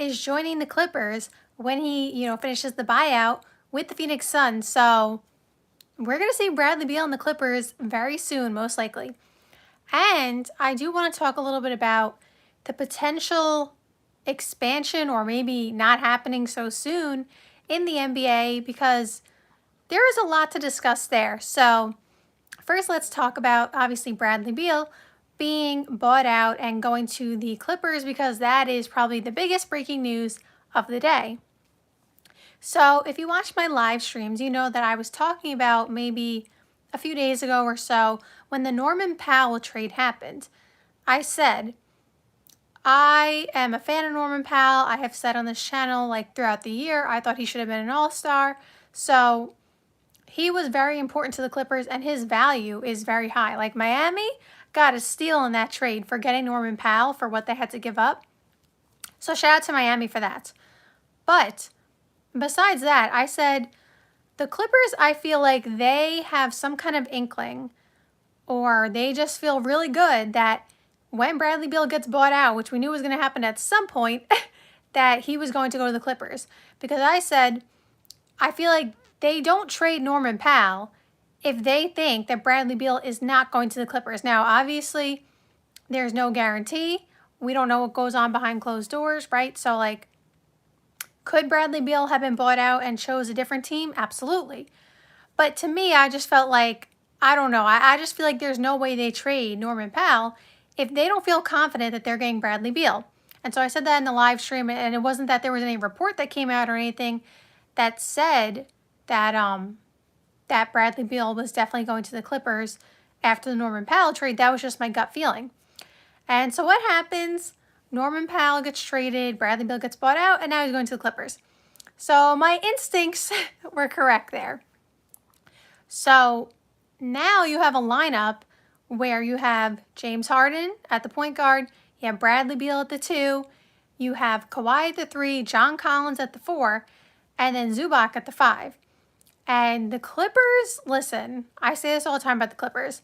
is joining the Clippers when he, finishes the buyout with the Phoenix Suns. So we're going to see Bradley Beal and the Clippers very soon, most likely. And I do want to talk a little bit about the potential expansion, or maybe not happening so soon, in the NBA, because there is a lot to discuss there. So first, let's talk about, obviously, Bradley Beal being bought out and going to the Clippers, because that is probably the biggest breaking news of the day. So if you watched my live streams, you know that I was talking about maybe a few days ago or so when the Norman Powell trade happened. I said, I am a fan of Norman Powell. I have said on this channel, like, throughout the year, I thought he should have been an all-star. So he was very important to the Clippers, and his value is very high. Like, Miami got a steal in that trade for getting Norman Powell for what they had to give up. So shout out to Miami for that. But besides that, I said the Clippers, I feel like they have some kind of inkling, or they just feel really good that when Bradley Beal gets bought out, which we knew was going to happen at some point, that he was going to go to the Clippers. Because I said, I feel like they don't trade Norman Powell if they think that Bradley Beal is not going to the Clippers. Now, obviously, there's no guarantee. We don't know what goes on behind closed doors, right? So, like, could Bradley Beal have been bought out and chose a different team? Absolutely. But to me, I just felt like, I don't know. I just feel like there's no way they trade Norman Powell if they don't feel confident that they're getting Bradley Beal. And so I said that in the live stream, and it wasn't that there was any report that came out or anything that said that that Bradley Beal was definitely going to the Clippers after the Norman Powell trade. That was just my gut feeling. And so what happens? Norman Powell gets traded, Bradley Beal gets bought out, and now he's going to the Clippers. So my instincts were correct there. So now you have a lineup where you have James Harden at the point guard, you have Bradley Beal at the 2, you have Kawhi at the 3, John Collins at the 4, and then Zubac at the 5. And the Clippers, listen, I say this all the time about the Clippers.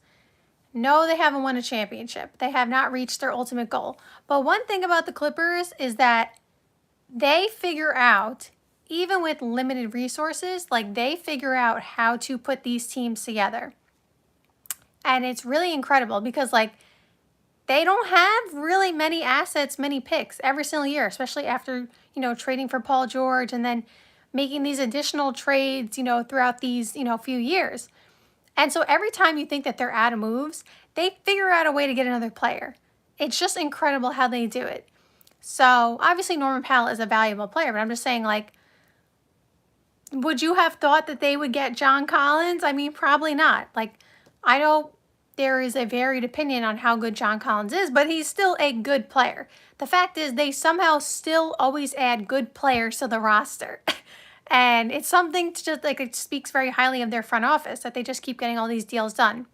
No, they haven't won a championship. They have not reached their ultimate goal. But one thing about the Clippers is that they figure out, even with limited resources, like, they figure out how to put these teams together. And it's really incredible because, like, they don't have really many assets, many picks every single year, especially after, trading for Paul George and then making these additional trades, throughout these, few years. And so every time you think that they're out of moves, they figure out a way to get another player. It's just incredible how they do it. So obviously Norman Powell is a valuable player, but I'm just saying, like, would you have thought that they would get John Collins? I mean, probably not. Like, I know there is a varied opinion on how good John Collins is, but he's still a good player. The fact is, they somehow still always add good players to the roster. And it's something to just, like, it speaks very highly of their front office that they just keep getting all these deals done.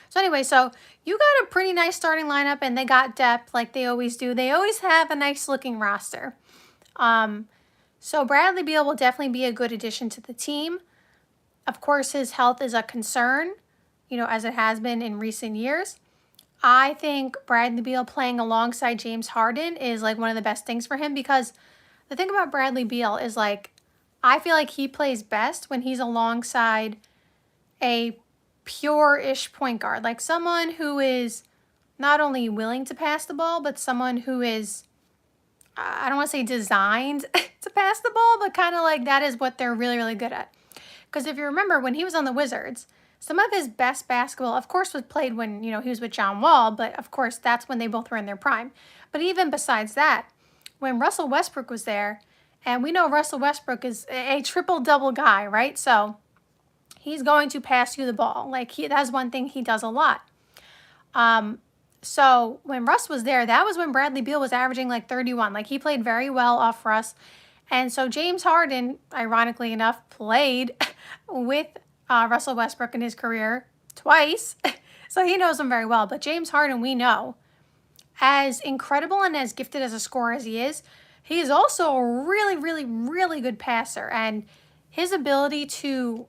So anyway, so you got a pretty nice starting lineup, and they got depth like they always do. They always have a nice looking roster. So Bradley Beal will definitely be a good addition to the team. Of course, his health is a concern, as it has been in recent years. I think Bradley Beal playing alongside James Harden is, like, one of the best things for him, because the thing about Bradley Beal is, like, I feel like he plays best when he's alongside a pure-ish point guard, like someone who is not only willing to pass the ball, but someone who is, I don't want to say designed to pass the ball, but kind of like that is what they're really, really good at. Because if you remember, when he was on the Wizards, some of his best basketball, of course, was played when, he was with John Wall, but of course, that's when they both were in their prime. But even besides that, when Russell Westbrook was there, and we know Russell Westbrook is a triple-double guy, right? So he's going to pass you the ball. Like, that's one thing he does a lot. So when Russ was there, that was when Bradley Beal was averaging like 31. Like, he played very well off Russ. And so James Harden, ironically enough, played with Russell Westbrook in his career twice. So he knows him very well. But James Harden, we know, as incredible and as gifted as a scorer as he is also a really, really, really good passer. And his ability to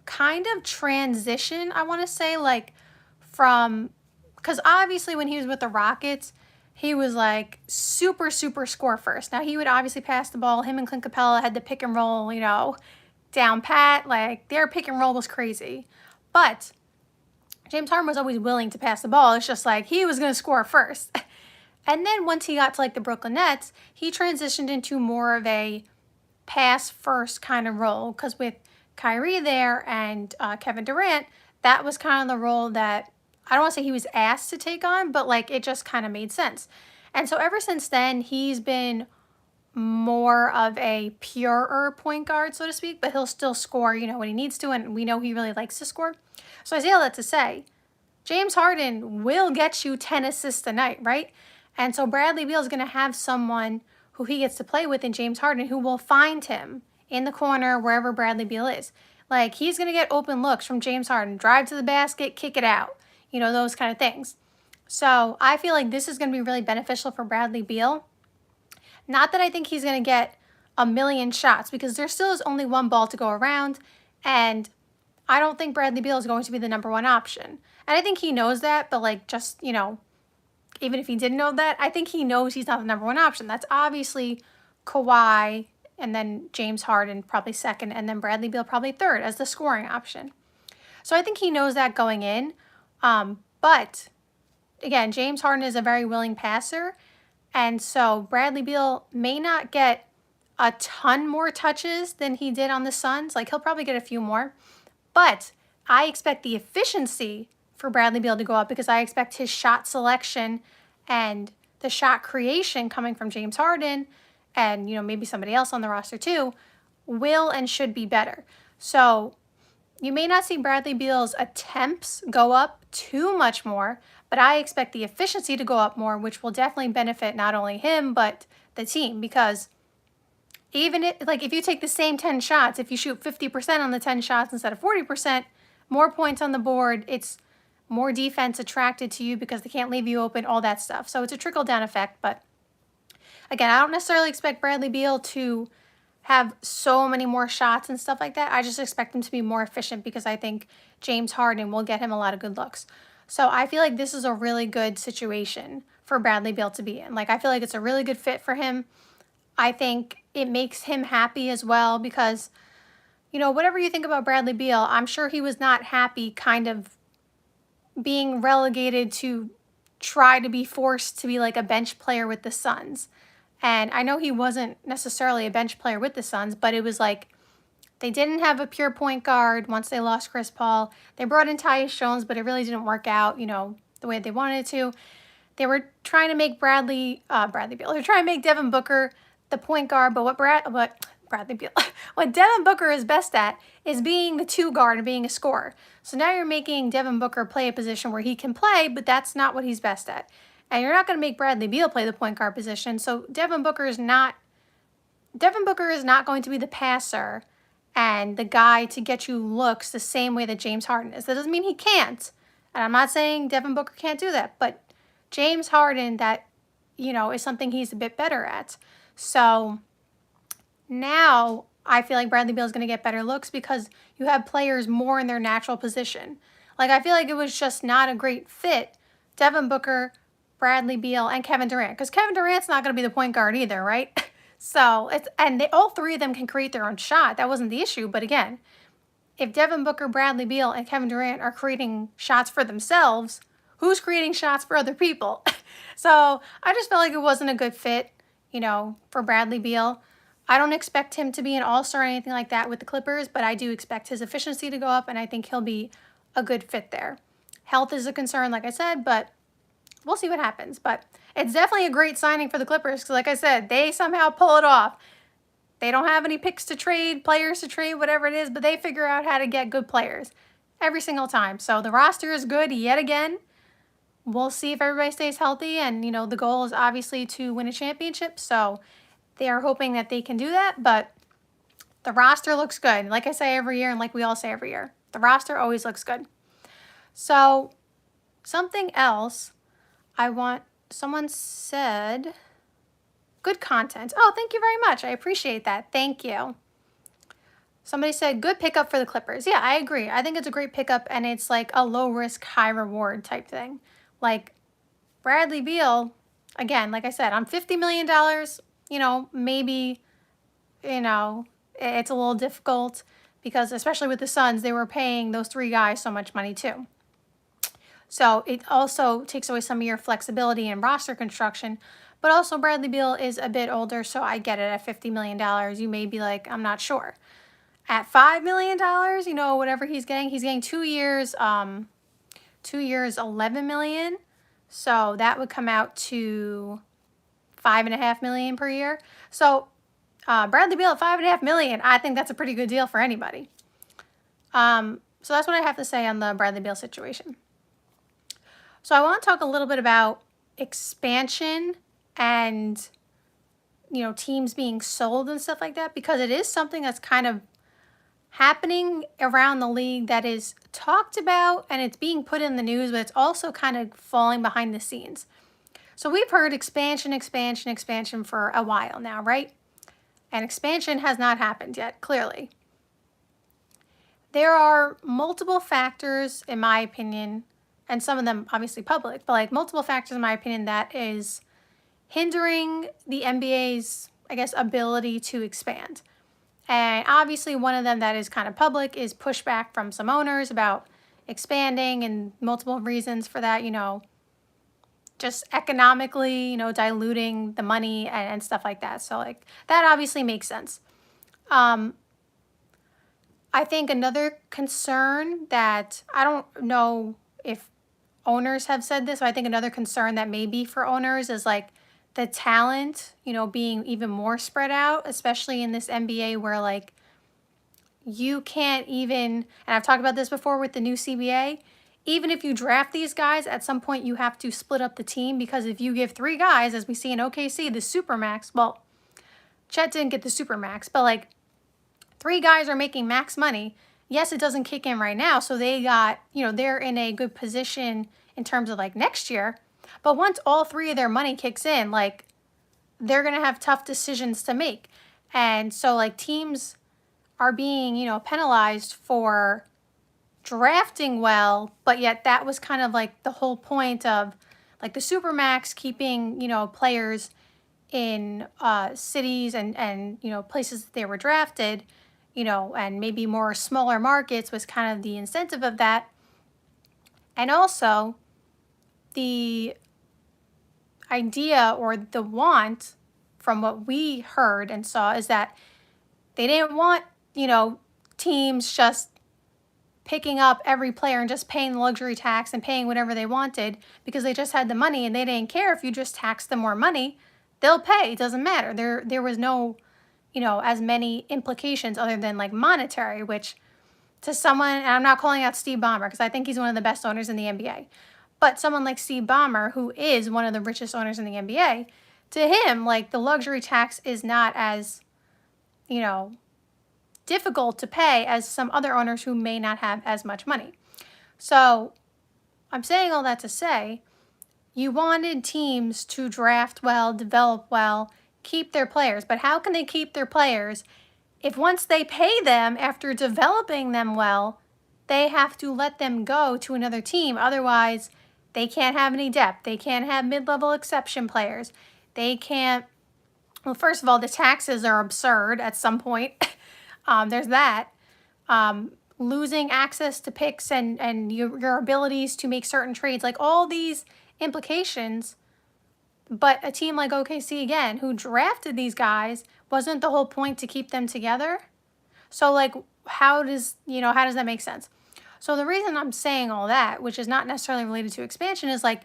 kind of transition, I want to say, like, from, because obviously when he was with the Rockets, he was like super, super score first. Now he would obviously pass the ball. Him and Clint Capella had the pick and roll, down pat. Like their pick and roll was crazy. But James Harden was always willing to pass the ball. It's just like he was going to score first. And then once he got to like the Brooklyn Nets, he transitioned into more of a pass first kind of role. Because with Kyrie there and Kevin Durant, that was kind of the role that I don't want to say he was asked to take on, but like it just kind of made sense. And so ever since then, he's been more of a purer point guard, so to speak, but he'll still score, when he needs to, and we know he really likes to score. So I say all that to say, James Harden will get you 10 assists a night, right? And so Bradley Beal is going to have someone who he gets to play with in James Harden who will find him in the corner wherever Bradley Beal is. Like he's going to get open looks from James Harden, drive to the basket, kick it out, those kind of things. So I feel like this is going to be really beneficial for Bradley Beal. Not that I think he's going to get a million shots because there still is only one ball to go around, and I don't think Bradley Beal is going to be the number one option. And I think he knows that, but like just, even if he didn't know that, I think he knows he's not the number one option. That's obviously Kawhi and then James Harden probably second, and then Bradley Beal probably third as the scoring option. So I think he knows that going in. But again, James Harden is a very willing passer. And so Bradley Beal may not get a ton more touches than he did on the Suns. Like he'll probably get a few more. But I expect the efficiency for Bradley Beal to go up because I expect his shot selection and the shot creation coming from James Harden and, maybe somebody else on the roster too, will and should be better. So you may not see Bradley Beal's attempts go up too much more, but I expect the efficiency to go up more, which will definitely benefit not only him, but the team. Because even if you take the same 10 shots, if you shoot 50% on the 10 shots instead of 40%, more points on the board, it's more defense attracted to you because they can't leave you open, all that stuff. So it's a trickle-down effect. But again, I don't necessarily expect Bradley Beal to have so many more shots and stuff like that. I just expect him to be more efficient because I think James Harden will get him a lot of good looks. So I feel like this is a really good situation for Bradley Beal to be in. Like I feel like it's a really good fit for him. I think it makes him happy as well because, whatever you think about Bradley Beal, I'm sure he was not happy kind of being relegated to try to be forced to be like a bench player with the Suns. And I know he wasn't necessarily a bench player with the Suns, but it was like they didn't have a pure point guard once they lost Chris Paul. They brought in Tyus Jones, but it really didn't work out, the way they wanted it to. They were trying to make Bradley Beal. They're trying to make Devin Booker the point guard, but what Bradley Beal, what Devin Booker is best at is being the two guard and being a scorer. So now you're making Devin Booker play a position where he can play, but that's not what he's best at. And you're not going to make Bradley Beal play the point guard position. So Devin Booker is not going to be the passer and the guy to get you looks the same way that James Harden is. That doesn't mean he can't. And I'm not saying Devin Booker can't do that, but James Harden, that, is something he's a bit better at. So now I feel like Bradley Beal is going to get better looks because you have players more in their natural position. Like I feel like it was just not a great fit. Devin Booker, Bradley Beal, and Kevin Durant, because Kevin Durant's not going to be the point guard either, right? So all three of them can create their own shot. That wasn't the issue. But again, if Devin Booker, Bradley Beal, and Kevin Durant are creating shots for themselves, who's creating shots for other people? So I just felt like it wasn't a good fit, for Bradley Beal. I don't expect him to be an all-star or anything like that with the Clippers, but I do expect his efficiency to go up, and I think he'll be a good fit there. Health is a concern, like I said, but we'll see what happens. But it's definitely a great signing for the Clippers because, like I said, they somehow pull it off. They don't have any picks to trade, players to trade, whatever it is, but they figure out how to get good players every single time. So the roster is good yet again. We'll see if everybody stays healthy, and, the goal is obviously to win a championship. So they are hoping that they can do that, but the roster looks good. Like I say every year and like we all say every year, the roster always looks good. So something else someone said, good content. Oh, thank you very much. I appreciate that. Thank you. Somebody said, good pickup for the Clippers. Yeah, I agree. I think it's a great pickup, and it's like a low risk, high reward type thing. Like Bradley Beal, again, like I said, on $50 million, maybe, it's a little difficult because especially with the Suns, they were paying those three guys so much money too. So it also takes away some of your flexibility in roster construction. But also Bradley Beal is a bit older, so I get it. At $50 million, you may be like, I'm not sure. At $5 million, whatever he's getting 2 years, 2 years, $11 million. So that would come out to $5.5 million per year. So Bradley Beal at $5.5 million, I think that's a pretty good deal for anybody. So that's what I have to say on the Bradley Beal situation. So I want to talk a little bit about expansion and, teams being sold and stuff like that, because it is something that's kind of happening around the league that is talked about and it's being put in the news, but it's also kind of falling behind the scenes. So we've heard expansion for a while now, right? And expansion has not happened yet, clearly. There are multiple factors, in my opinion, and some of them obviously public, but like multiple factors, in my opinion, that is hindering the NBA's, I guess, ability to expand. And obviously one of them that is kind of public is pushback from some owners about expanding and multiple reasons for that, just economically, diluting the money and stuff like that. So like that obviously makes sense. I think another concern that I don't know if owners have said this, but I think another concern that may be for owners is like the talent, being even more spread out, especially in this NBA where like you can't even, and I've talked about this before with the new CBA, even if you draft these guys, at some point you have to split up the team, because if you give three guys, as we see in OKC, the Supermax, well, Chet didn't get the Supermax, but like three guys are making max money. Yes, it doesn't kick in right now, so they got, they're in a good position in terms of like next year. But once all three of their money kicks in, like they're going to have tough decisions to make. And so like teams are being, penalized for drafting well, but yet that was kind of like the whole point of like the Supermax keeping, players in cities and places that they were drafted, and maybe more smaller markets was kind of the incentive of that. And also the idea or the want from what we heard and saw is that they didn't want, teams just picking up every player and just paying the luxury tax and paying whatever they wanted because they just had the money and they didn't care if you just taxed them more money. They'll pay. It doesn't matter. There was no, as many implications other than like monetary, which to someone, and I'm not calling out Steve Ballmer because I think he's one of the best owners in the NBA, but someone like Steve Ballmer, who is one of the richest owners in the NBA, to him, like the luxury tax is not as, difficult to pay as some other owners who may not have as much money. So I'm saying all that to say, you wanted teams to draft well, develop well, keep their players. But how can they keep their players if once they pay them after developing them well, they have to let them go to another team? Otherwise, they can't have any depth. They can't have mid-level exception players. They can't, well, first of all, the taxes are absurd at some point. There's that. Losing access to picks and your abilities to make certain trades, like all these implications. But a team like OKC, again, who drafted these guys, wasn't the whole point to keep them together? So like, how does that make sense? So the reason I'm saying all that, which is not necessarily related to expansion, is like,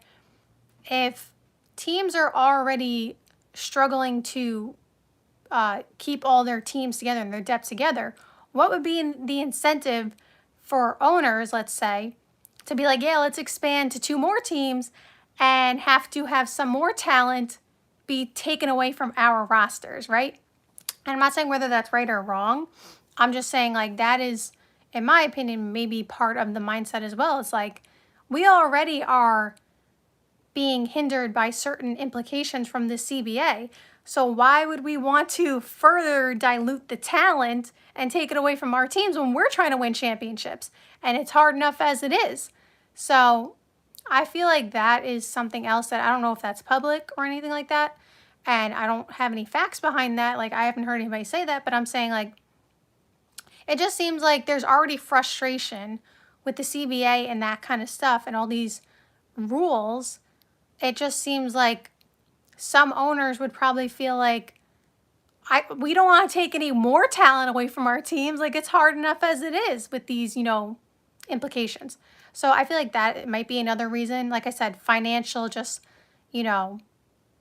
if teams are already struggling to keep all their teams together and their depth together, what would be the incentive for owners, let's say, to be like, yeah, let's expand to 2 more teams and have to have some more talent be taken away from our rosters, right? And I'm not saying whether that's right or wrong. I'm just saying like that is, in my opinion, maybe part of the mindset as well. It's like we already are being hindered by certain implications from the CBA. So why would we want to further dilute the talent and take it away from our teams when we're trying to win championships? And it's hard enough as it is. So I feel like that is something else that I don't know if that's public or anything like that. And I don't have any facts behind that. Like, I haven't heard anybody say that, but I'm saying, like, it just seems like there's already frustration with the CBA and that kind of stuff and all these rules. It just seems like some owners would probably feel like, we don't want to take any more talent away from our teams. Like, it's hard enough as it is with these, implications. So I feel like that might be another reason. Like I said, financial, just, you know,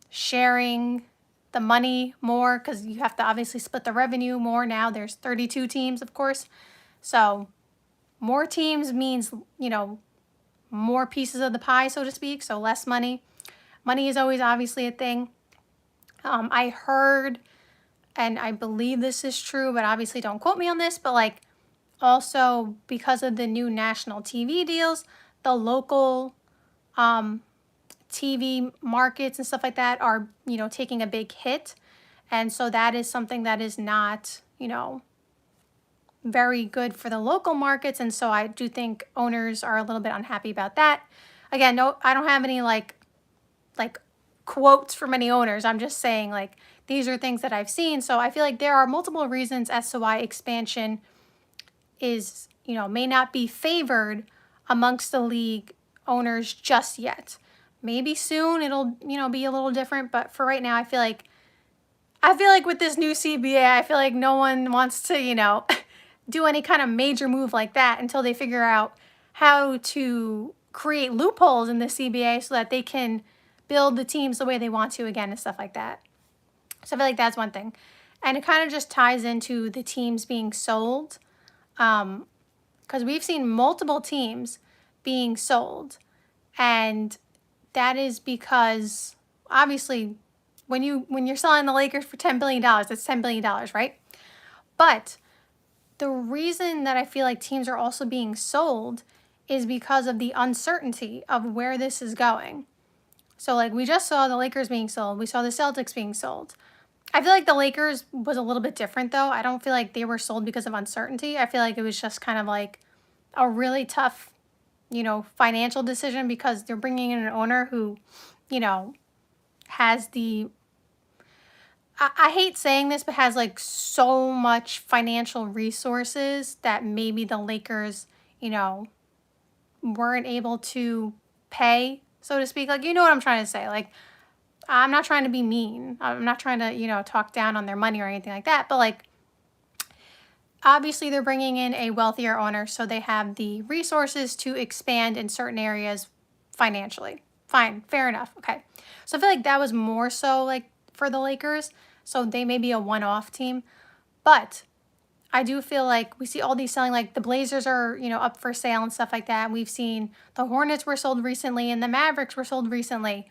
sharing the money more, because you have to obviously split the revenue more now. There's 32 teams, of course. So more teams means, more pieces of the pie, so to speak. So less money. Money is always obviously a thing. I heard, and I believe this is true, but obviously don't quote me on this, but like, also because of the new national TV deals, the local TV markets and stuff like that are, taking a big hit. And so that is something that is not, very good for the local markets. And so I do think owners are a little bit unhappy about that. Again, no, I don't have any like quotes from any owners. I'm just saying, like, these are things that I've seen. So I feel like there are multiple reasons as to why expansion is, may not be favored amongst the league owners just yet. Maybe soon it'll, be a little different, but for right now, I feel like with this new CBA, I feel like no one wants to, do any kind of major move like that until they figure out how to create loopholes in the CBA so that they can build the teams the way they want to again and stuff like that. So I feel like that's one thing. And it kind of just ties into the teams being sold. Because we've seen multiple teams being sold. And that is because, obviously, when you're selling the Lakers for $10 billion, that's $10 billion, right? But the reason that I feel like teams are also being sold is because of the uncertainty of where this is going. So, like, we just saw the Lakers being sold. We saw the Celtics being sold. I feel like the Lakers was a little bit different, though. I don't feel like they were sold because of uncertainty. I feel like it was just kind of like a really tough, financial decision, because they're bringing in an owner who, has the, I hate saying this, but has like so much financial resources that maybe the Lakers, weren't able to pay, so to speak. Like, you know what I'm trying to say? Like, I'm not trying to be mean. I'm not trying to, talk down on their money or anything like that. But like, obviously they're bringing in a wealthier owner, so they have the resources to expand in certain areas financially. Fine, fair enough. Okay. So I feel like that was more so like for the Lakers. So they may be a one-off team. But I do feel like we see all these selling, like the Blazers are, up for sale and stuff like that. And we've seen the Hornets were sold recently and the Mavericks were sold recently.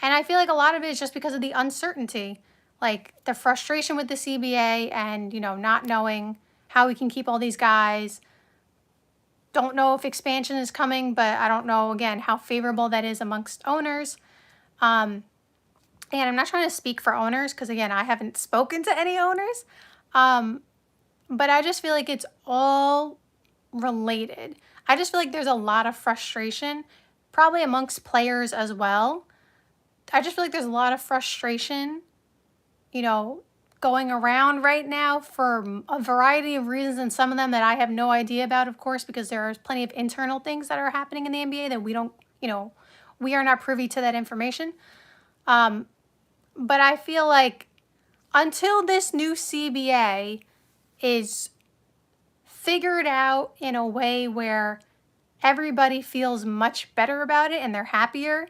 And I feel like a lot of it is just because of the uncertainty, like the frustration with the CBA and, not knowing how we can keep all these guys. Don't know if expansion is coming, but I don't know, again, how favorable that is amongst owners. And I'm not trying to speak for owners because, again, I haven't spoken to any owners. But I just feel like it's all related. I just feel like there's a lot of frustration, probably amongst players as well. I just feel like there's a lot of frustration, going around right now for a variety of reasons, and some of them that I have no idea about, of course, because there are plenty of internal things that are happening in the NBA that we don't, we are not privy to that information. But I feel like until this new CBA is figured out in a way where everybody feels much better about it and they're happier,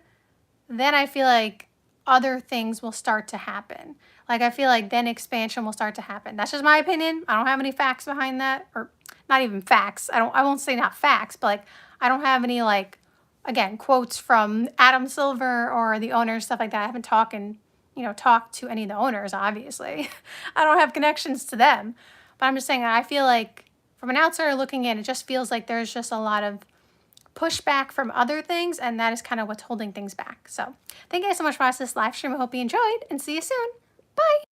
then I feel like other things will start to happen. Like, I feel like then expansion will start to happen. That's just my opinion. I don't have any facts behind that, or not even facts. I won't say not facts, but like, I don't have any, like, again, quotes from Adam Silver or the owners, stuff like that. I haven't talked to any of the owners, obviously. I don't have connections to them. But I'm just saying, I feel like from an outsider looking in, it just feels like there's just a lot of pushback from other things, and that is kind of what's holding things back. So thank you guys so much for watching this live stream. I hope you enjoyed, and see you soon. Bye.